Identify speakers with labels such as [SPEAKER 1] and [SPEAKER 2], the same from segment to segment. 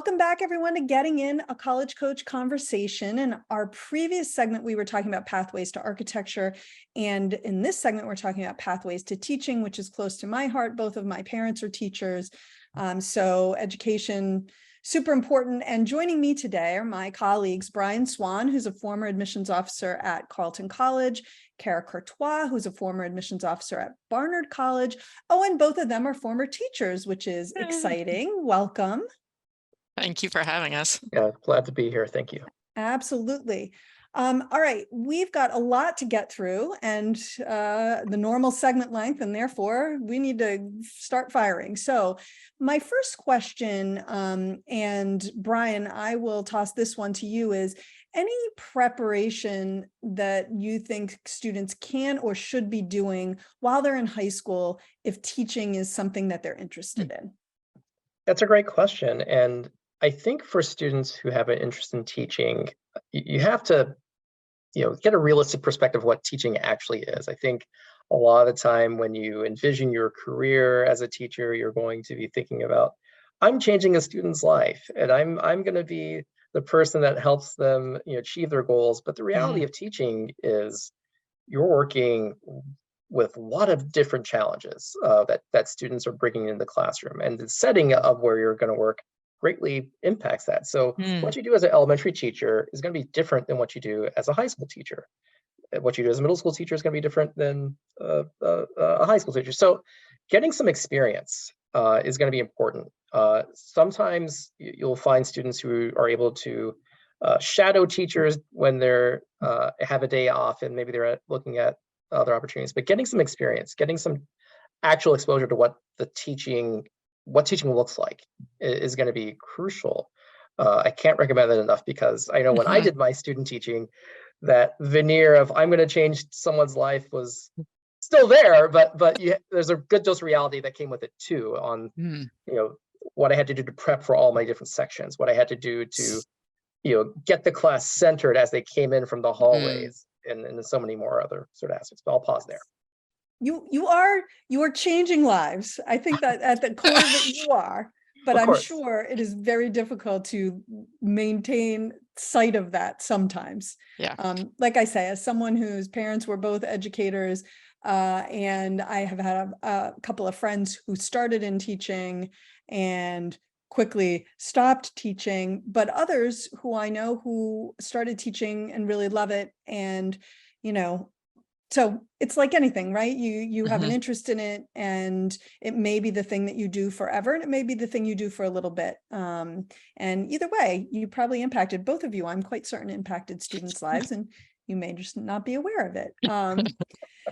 [SPEAKER 1] Welcome back, everyone, to Getting In, a College Coach Conversation. In our previous segment, we were talking about pathways to architecture. And in this segment, we're talking about pathways to teaching, which is close to my heart. Both of my parents are teachers. So education, super important. And joining me today are my colleagues, Brian Swann, who's a former admissions officer at Carleton College, Kara Courtois, who's a former admissions officer at Barnard College. Oh, and both of them are former teachers, which is exciting. Welcome.
[SPEAKER 2] Thank you for having us.
[SPEAKER 3] Yeah, glad to be here. Thank you.
[SPEAKER 1] Absolutely. All right, we've got a lot to get through and the normal segment length, and therefore we need to start firing. So my first question, and Brian, I will toss this one to you, is any preparation that you think students can or should be doing while they're in high school if teaching is something that they're interested in?
[SPEAKER 3] That's a great question. And I think for students who have an interest in teaching, you have to, get a realistic perspective of what teaching actually is. I think a lot of the time when you envision your career as a teacher, you're going to be thinking about, I'm changing a student's life and I'm going to be the person that helps them, achieve their goals. But the reality of teaching is you're working with a lot of different challenges that students are bringing into the classroom, and the setting of where you're going to work greatly impacts that. So what you do as an elementary teacher is going to be different than what you do as a high school teacher. What you do as a middle school teacher is going to be different than a high school teacher. So getting some experience is going to be important. Sometimes you'll find students who are able to shadow teachers when they're have a day off, and maybe they're looking at other opportunities. But getting some experience, getting some actual exposure to what teaching looks like is going to be crucial. I can't recommend that enough, because I know when I did my student teaching, that veneer of I'm going to change someone's life was still there, but there's a good dose of reality that came with it too, on what I had to do to prep for all my different sections, what I had to do to get the class centered as they came in from the hallways, and so many more other sort of aspects. But I'll pause there.
[SPEAKER 1] You are changing lives. I think that at the core of it you are, but I'm sure it is very difficult to maintain sight of that sometimes.
[SPEAKER 2] Yeah.
[SPEAKER 1] Like I say, as someone whose parents were both educators, and I have had a couple of friends who started in teaching and quickly stopped teaching, but others who I know who started teaching and really love it. And, so it's like anything, right? You have an interest in it, and it may be the thing that you do forever, and it may be the thing you do for a little bit. And either way, you probably impacted, both of you, I'm quite certain, impacted students' lives, and you may just not be aware of it.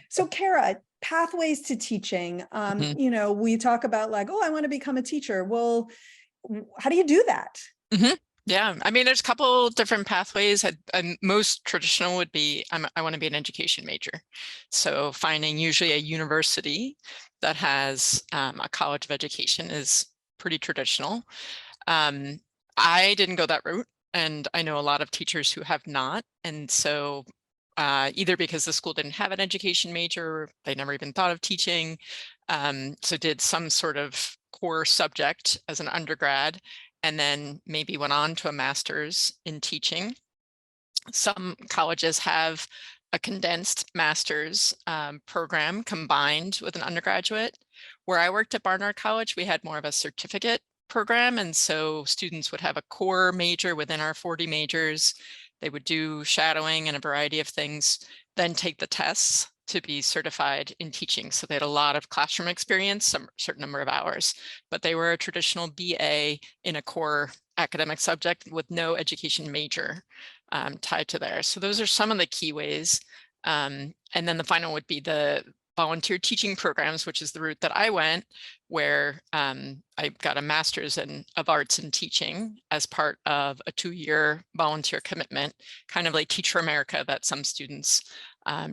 [SPEAKER 1] So Kara, pathways to teaching, we talk about like, oh, I want to become a teacher. Well, how do you do that?
[SPEAKER 2] Yeah, I mean, there's a couple different pathways. Most traditional would be, I want to be an education major. So finding usually a university that has a college of education is pretty traditional. I didn't go that route, and I know a lot of teachers who have not. And so either because the school didn't have an education major, they never even thought of teaching, so did some sort of core subject as an undergrad, and then maybe went on to a master's in teaching. Some colleges have a condensed master's program combined with an undergraduate. Where I worked at Barnard College, we had more of a certificate program, and so students would have a core major within our 40 majors. They would do shadowing and a variety of things, then take the tests to be certified in teaching. So they had a lot of classroom experience, some certain number of hours, but they were a traditional BA in a core academic subject with no education major tied to there. So those are some of the key ways. And then the final would be the volunteer teaching programs, which is the route that I went, where I got a master's of arts in teaching as part of a 2-year volunteer commitment, kind of like Teach for America that some students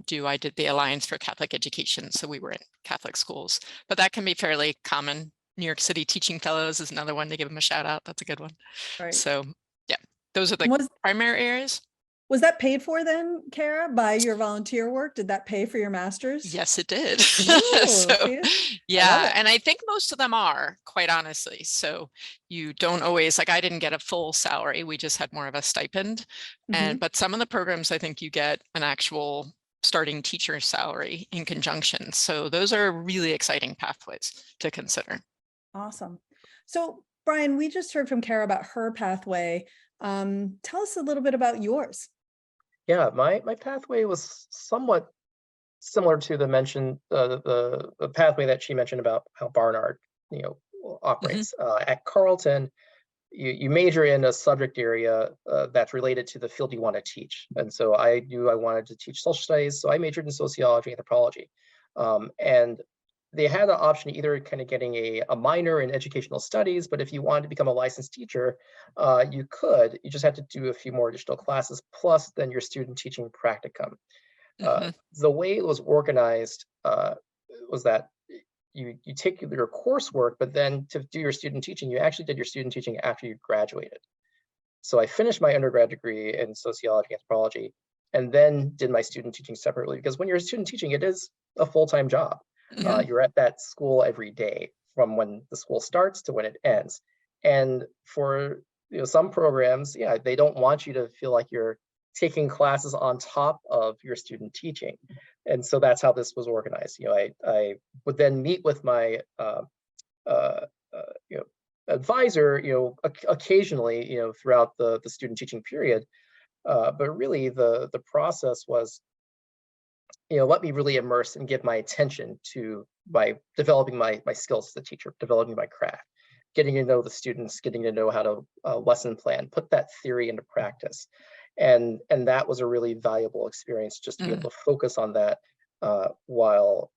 [SPEAKER 2] do. I did the Alliance for Catholic Education, so we were in Catholic schools, but that can be fairly common. New York City Teaching Fellows is another one to give them a shout out. That's a good one.
[SPEAKER 1] Right.
[SPEAKER 2] So yeah, those are the primary areas.
[SPEAKER 1] Was that paid for then, Kara, by your volunteer work? Did that pay for your master's?
[SPEAKER 2] Yes, it did.
[SPEAKER 1] Ooh,
[SPEAKER 2] So
[SPEAKER 1] see? I love
[SPEAKER 2] yeah,
[SPEAKER 1] it.
[SPEAKER 2] and I think most of them are, quite honestly. So you don't always, like, I didn't get a full salary. We just had more of a stipend.
[SPEAKER 1] Mhm.
[SPEAKER 2] But some of the programs, I think you get an actual starting teacher salary in conjunction. So those are really exciting pathways to consider.
[SPEAKER 1] Awesome. So Brian, we just heard from Kara about her pathway. Tell us a little bit about yours.
[SPEAKER 3] Yeah, my pathway was somewhat similar to the pathway that she mentioned about how Barnard,
[SPEAKER 2] Mhm.
[SPEAKER 3] operates. At Carleton, you major in a subject area that's related to the field you want to teach. And so I knew I wanted to teach social studies, so I majored in sociology and anthropology. And they had the option either kind of getting a minor in educational studies, but if you wanted to become a licensed teacher, you could. You just had to do a few more additional classes, plus then your student teaching practicum.
[SPEAKER 2] Mhm.
[SPEAKER 3] The way it was organized was that you take your coursework, but then to do your student teaching, you actually did your student teaching after you graduated. So I finished my undergrad degree in sociology and anthropology, and then did my student teaching separately, because when you're student teaching, it is a full-time job.
[SPEAKER 1] Yeah.
[SPEAKER 2] Mhm.
[SPEAKER 3] You're at that school every day from when the school starts to when it ends. And for some programs, yeah, they don't want you to feel like you're taking classes on top of your student teaching. And so that's how this was organized. I would then meet with my uh, you know, advisor, occasionally, throughout the student teaching period. But really, the process was, let me really immerse and give my attention to by developing my skills as a teacher, developing my craft, getting to know the students, getting to know how to lesson plan, put that theory into practice, and that was a really valuable experience just to be
[SPEAKER 2] Mm.
[SPEAKER 3] able to focus on that while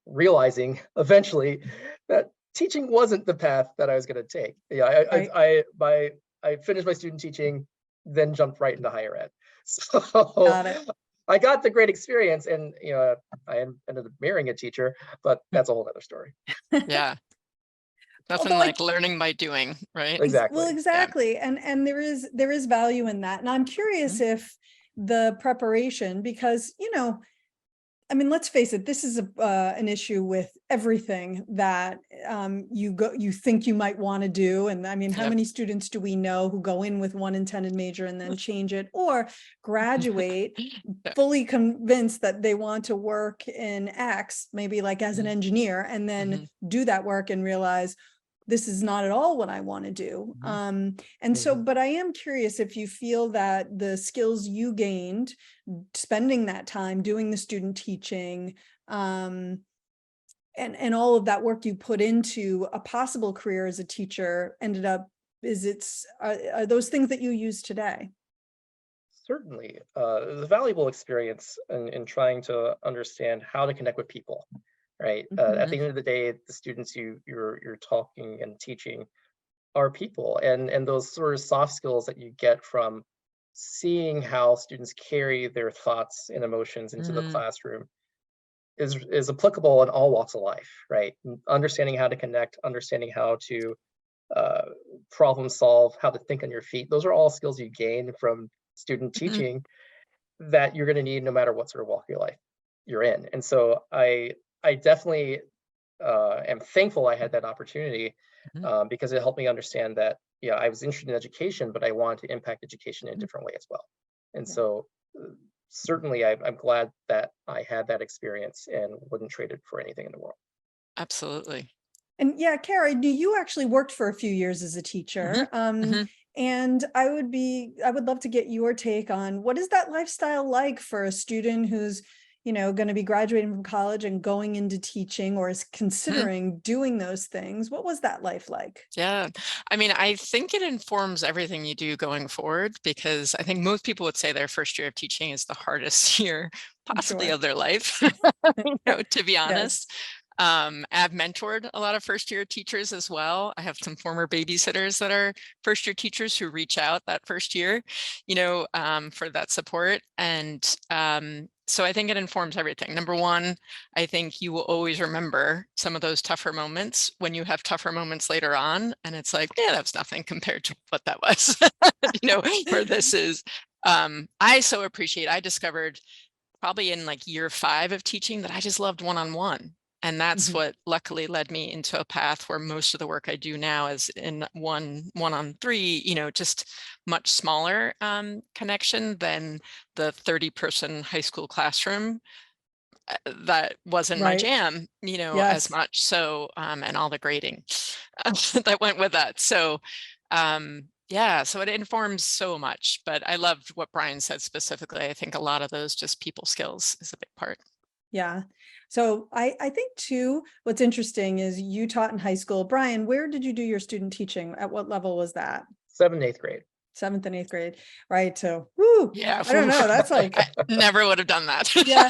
[SPEAKER 3] realizing eventually that teaching wasn't the path that I was going to take. Yeah,
[SPEAKER 1] Right.
[SPEAKER 3] I finished my student teaching, then jumped right into higher ed. So
[SPEAKER 1] Got it.
[SPEAKER 3] I got the great experience, and I ended up marrying a teacher, but that's a whole other story.
[SPEAKER 2] Yeah, nothing
[SPEAKER 1] Although I
[SPEAKER 2] like learning by doing, right?
[SPEAKER 1] Well,
[SPEAKER 3] Exactly.
[SPEAKER 2] Yeah.
[SPEAKER 1] exactly. And there is value in that. And I'm curious
[SPEAKER 2] Mhm.
[SPEAKER 1] if the preparation, because, I mean, let's face it, this is an issue with everything that you think you might want to do. And I mean, how
[SPEAKER 2] Yep.
[SPEAKER 1] many students do we know who go in with one intended major and then change it, or graduate
[SPEAKER 2] Yeah.
[SPEAKER 1] fully convinced that they want to work in X, maybe like as an
[SPEAKER 2] Mhm.
[SPEAKER 1] engineer, and then
[SPEAKER 2] Mhm.
[SPEAKER 1] do that work and realize this is not at all what I want to do.
[SPEAKER 2] Mhm.
[SPEAKER 1] And so,
[SPEAKER 3] Mhm.
[SPEAKER 1] but I am curious if you feel that the skills you gained spending that time doing the student teaching, and all of that work you put into a possible career as a teacher ended up, are those things that you use today?
[SPEAKER 3] Certainly, it was a valuable experience in trying to understand how to connect with people. Right. At the
[SPEAKER 2] Mhm.
[SPEAKER 3] end of the day, the students you're talking and teaching are people, and those sort of soft skills that you get from seeing how students carry their thoughts and emotions into the
[SPEAKER 2] Mhm.
[SPEAKER 3] classroom is applicable in all walks of life, right? Understanding how to connect, understanding how to uh, problem solve, how to think on your feet. Those are all skills you gain from student
[SPEAKER 2] Mhm.
[SPEAKER 3] teaching that you're going to need no matter what sort of walk of your life you're in. And so I definitely am thankful I had that opportunity
[SPEAKER 2] Mhm.
[SPEAKER 3] because it helped me understand that, yeah, I was interested in education, but I wanted to impact education in a
[SPEAKER 2] Mhm.
[SPEAKER 3] different way as well. And
[SPEAKER 1] Yeah.
[SPEAKER 3] so certainly I'm glad that I had that experience and wouldn't trade it for anything in the world.
[SPEAKER 2] Absolutely.
[SPEAKER 1] And yeah, Kara, you actually worked for a few years as a
[SPEAKER 2] Mhm.
[SPEAKER 1] teacher.
[SPEAKER 2] Mhm.
[SPEAKER 1] And I would love to get your take on what is that lifestyle like for a student who's, going to be graduating from college and going into teaching, or is
[SPEAKER 2] Mhm.
[SPEAKER 1] considering doing those things. What was that life like?
[SPEAKER 2] Yeah. I mean, I think it informs everything you do going forward, because I think most people would say their first year of teaching is the hardest year
[SPEAKER 1] I'm
[SPEAKER 2] possibly
[SPEAKER 1] sure.
[SPEAKER 2] of their life, to be
[SPEAKER 1] Yes.
[SPEAKER 2] honest. I've mentored a lot of first year teachers as well. I have some former babysitters that are first year teachers who reach out that first year, for that support. And so I think it informs everything. Number one, I think you will always remember some of those tougher moments when you have tougher moments later on. And it's like, yeah, that was nothing compared to what that was, where this is. I so appreciate, I discovered probably in like year 5 of teaching that I just loved one-on-one. And that's what luckily led me into a path where most of the work I do now is in one-on-3, just much smaller connection than the 30-person high school classroom. That wasn't my
[SPEAKER 1] Right.
[SPEAKER 2] jam, as
[SPEAKER 1] Yes.
[SPEAKER 2] much. So, and all the grading that went with that. So, yeah, so it informs so much, but I loved what Brian said specifically. I think a lot of those just people skills is a big part.
[SPEAKER 1] Yeah. So I think too, what's interesting is you taught in high school. Brian, where did you do your student teaching? At what level was that?
[SPEAKER 3] 7th and 8th grade.
[SPEAKER 1] 7th and 8th grade, right? So, woo,
[SPEAKER 2] Yeah,
[SPEAKER 1] I don't know. That's like,
[SPEAKER 2] I never would have done that.
[SPEAKER 1] yeah.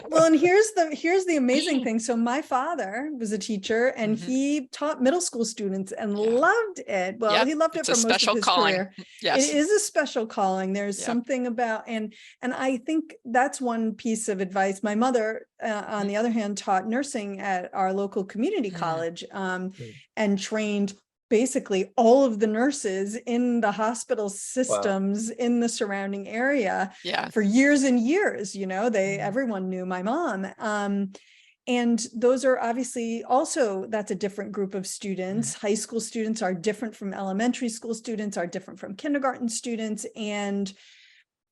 [SPEAKER 1] Well, and here's the amazing thing. So my father was a teacher and he taught middle school students and loved it. Well,
[SPEAKER 2] Yep,
[SPEAKER 1] he loved it
[SPEAKER 2] it's
[SPEAKER 1] for
[SPEAKER 2] a
[SPEAKER 1] most of
[SPEAKER 2] special
[SPEAKER 1] his
[SPEAKER 2] calling.
[SPEAKER 1] career.
[SPEAKER 2] Yes.
[SPEAKER 1] It is a special calling. There's
[SPEAKER 2] Yep.
[SPEAKER 1] something about, and I think that's one piece of advice. My mother, on the other hand, taught nursing at our local community college, and trained basically all of the nurses in the hospital systems in the surrounding area for years and years. Everyone knew my mom. And those are obviously also, that's a different group of students. High school students are different from elementary school students, are different from kindergarten students. And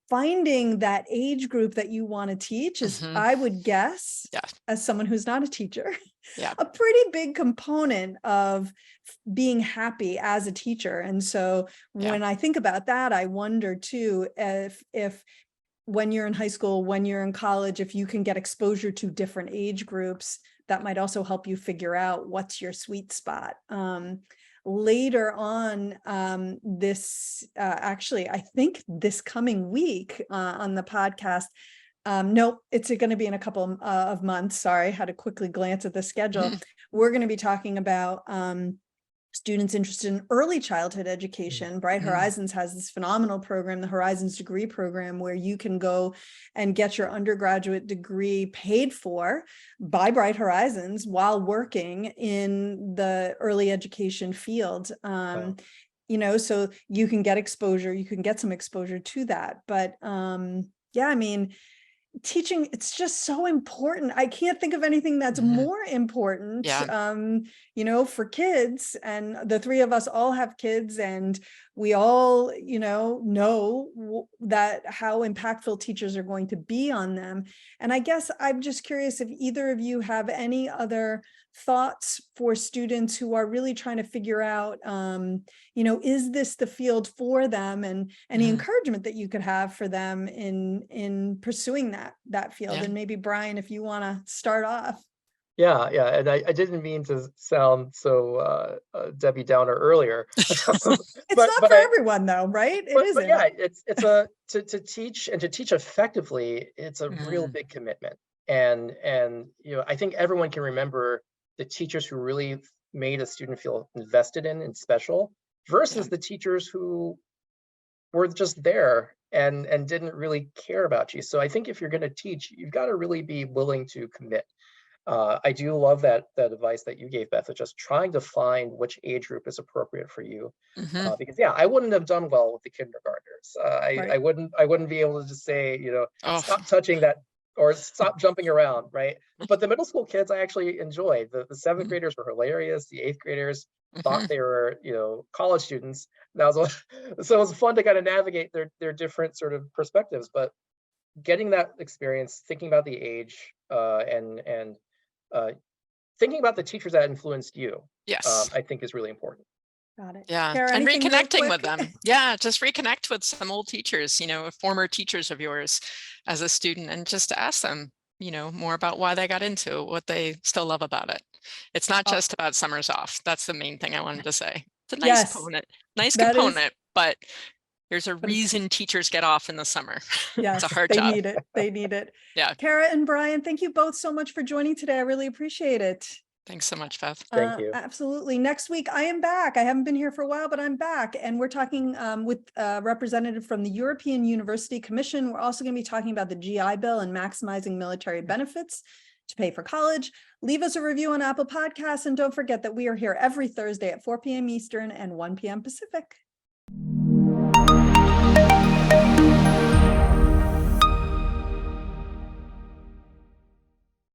[SPEAKER 1] finding that age group that you want to teach is, I would guess, as someone who's not a teacher, a pretty big component of being happy as a teacher. And so when I think about that, I wonder too, if when you're in high school, when you're in college, if you can get exposure to different age groups, that might also help you figure out what's your sweet spot. Later on, actually, I think this coming week on the podcast, nope, it's going to be in a couple of months. Sorry, I had to quickly glance at the schedule. We're going to be talking about students interested in early childhood education. Bright Horizons has this phenomenal program, the Horizons degree program, where you can go and get your undergraduate degree paid for by Bright Horizons while working in the early education field. So you can get exposure, you can get some exposure to that. But yeah, I mean, teaching, it's just so important. I can't think of anything that's more important, for kids. And the three of us all have kids, and we all, know that how impactful teachers are going to be on them. And I guess I'm just curious if either of you have any other thoughts for students who are really trying to figure out, is this the field for them, and any encouragement that you could have for them in pursuing that field. And maybe Brian, if you want to start off.
[SPEAKER 3] Yeah. And I didn't mean to sound so Debbie Downer earlier.
[SPEAKER 1] It's not for everyone though, right? It isn't.
[SPEAKER 3] But yeah, it's to teach, and to teach effectively, it's a real big commitment. And I think everyone can remember the teachers who really made a student feel invested in and special, versus the teachers who were just there and didn't really care about you. So I think if you're going to teach, you've got to really be willing to commit. I do love that advice that you gave, Beth, of just trying to find which age group is appropriate for you. Because I wouldn't have done well with the kindergartners. I wouldn't be able to just say, stop touching that or stop jumping around, right? But the middle school kids, I actually enjoyed. The 7th graders were hilarious. The 8th graders thought they were, college students. So it was fun to kind of navigate their different sort of perspectives. But getting that experience, thinking about the age, and thinking about the teachers that influenced you, I think is really important.
[SPEAKER 1] Got it.
[SPEAKER 2] Yeah.
[SPEAKER 1] Kara,
[SPEAKER 2] and
[SPEAKER 1] anything
[SPEAKER 2] reconnecting with them. Yeah. Just reconnect with some old teachers, former teachers of yours as a student, and just to ask them, more about why they got into it, what they still love about it. It's not just about summers off. That's the main thing I wanted to say. It's a nice component, but there's a reason teachers get off in the summer.
[SPEAKER 1] Yes,
[SPEAKER 2] it's a hard job.
[SPEAKER 1] They need it.
[SPEAKER 2] Yeah.
[SPEAKER 1] Kara and Brian, thank you both so much for joining today. I really appreciate it.
[SPEAKER 2] Thanks so much, Beth.
[SPEAKER 3] Thank you.
[SPEAKER 1] Absolutely. Next week, I am back. I haven't been here for a while, but I'm back. And we're talking with a representative from the European University Commission. We're also going to be talking about the GI Bill and maximizing military benefits to pay for college. Leave us a review on Apple Podcasts. And don't forget that we are here every Thursday at 4 p.m. Eastern and 1 p.m. Pacific.